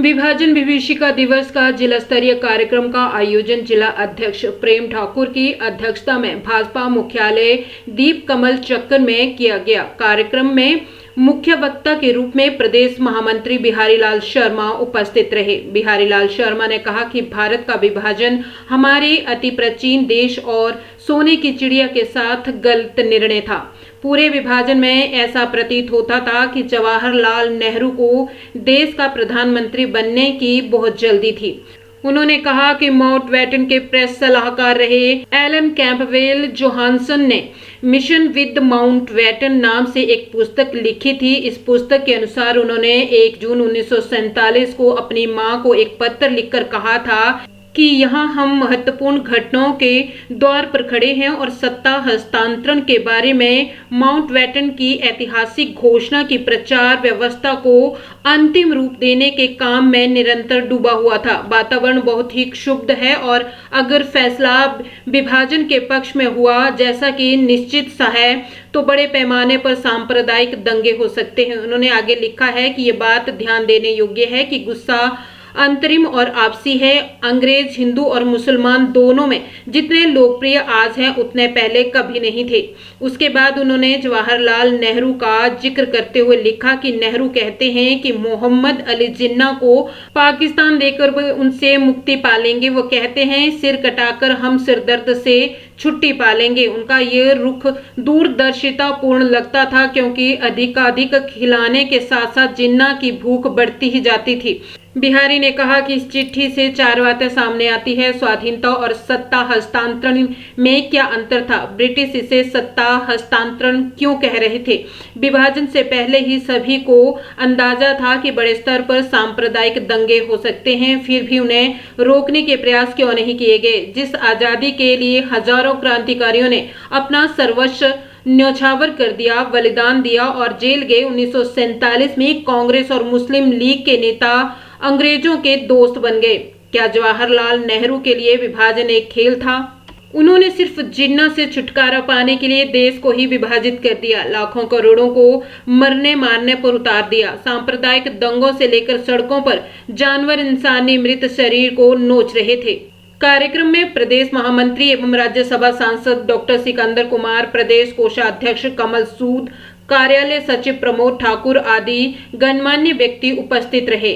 विभाजन विभीषिका दिवस का जिला स्तरीय कार्यक्रम का आयोजन जिला अध्यक्ष प्रेम ठाकुर की अध्यक्षता में भाजपा मुख्यालय दीप कमल चक्कर में किया गया। कार्यक्रम में मुख्य वक्ता के रूप में प्रदेश महामंत्री बिहारी लाल शर्मा उपस्थित रहे। बिहारी लाल शर्मा ने कहा कि भारत का विभाजन हमारे अति प्राचीन देश और सोने की चिड़िया के साथ गलत निर्णय था। पूरे विभाजन में ऐसा प्रतीत होता था कि जवाहरलाल नेहरू को देश का प्रधानमंत्री बनने की बहुत जल्दी थी। उन्होंने कहा कि माउंटबेटन के प्रेस सलाहकार रहे एलन कैंपबेल जोहानसन ने मिशन विद माउंटबेटन नाम से एक पुस्तक लिखी थी। इस पुस्तक के अनुसार उन्होंने 1 जून 1947 को अपनी मां को एक पत्र लिखकर कहा था कि यहाँ हम महत्वपूर्ण घटनाओं के द्वार पर खड़े हैं और सत्ता हस्तांतरण के बारे में माउंटबेटन की ऐतिहासिक घोषणा की प्रचार व्यवस्था को अंतिम रूप देने के काम में निरंतर डूबा हुआ था। वातावरण बहुत ही क्षुब्ध है और अगर फैसला विभाजन के पक्ष में हुआ जैसा कि निश्चित सा है तो बड़े पैमाने पर सांप्रदायिक दंगे हो सकते हैं। उन्होंने आगे लिखा है कि ये बात ध्यान देने योग्य है कि गुस्सा अंतरिम और आपसी है। अंग्रेज हिंदू और मुसलमान दोनों में जितने लोकप्रिय आज हैं उतने पहले कभी नहीं थे। उसके बाद उन्होंने जवाहरलाल नेहरू का जिक्र करते हुए लिखा कि नेहरू कहते हैं कि मोहम्मद अली जिन्ना को पाकिस्तान देकर वो उनसे मुक्ति पालेंगे। वो कहते हैं सिर कटाकर हम सिरदर्द से छुट्टी पालेंगे। उनका ये रुख दूरदर्शिता पूर्ण लगता था क्योंकि अधिकाधिक खिलाने के साथ साथ जिन्ना की भूख बढ़ती ही जाती थी। बिहारी ने कहा कि इस चिट्ठी से 4 बातें सामने आती है। स्वाधीनता और सत्ता हस्तांतरण में क्या अंतर था? ब्रिटिश इसे सत्ता हस्तांतरण क्यों कह रहे थे? विभाजन से पहले ही सभी को अंदाजा था कि बड़े स्तर पर सांप्रदायिक दंगे हो सकते हैं, फिर भी उन्हें रोकने के प्रयास क्यों नहीं किए गए? जिस आजादी के लिए हजारों क्रांतिकारियों ने अपना सर्वस्व न्यौछावर कर दिया, बलिदान दिया और जेल गए, 1947 में कांग्रेस और मुस्लिम लीग के नेता अंग्रेजों के दोस्त बन गए। क्या जवाहरलाल नेहरू के लिए विभाजन एक खेल था? उन्होंने सिर्फ जिन्ना से छुटकारा पाने के लिए देश को ही विभाजित कर दिया, लाखों करोड़ों को मरने मारने पर उतार दिया। सांप्रदायिक दंगों से लेकर सड़कों पर जानवर इंसानी मृत शरीर को नोच रहे थे। कार्यक्रम में प्रदेश महामंत्री एवं राज्यसभा सांसद डॉक्टर सिकंदर कुमार, प्रदेश कोषाध्यक्ष कमल सूद, कार्यालय सचिव प्रमोद ठाकुर आदि गणमान्य व्यक्ति उपस्थित रहे।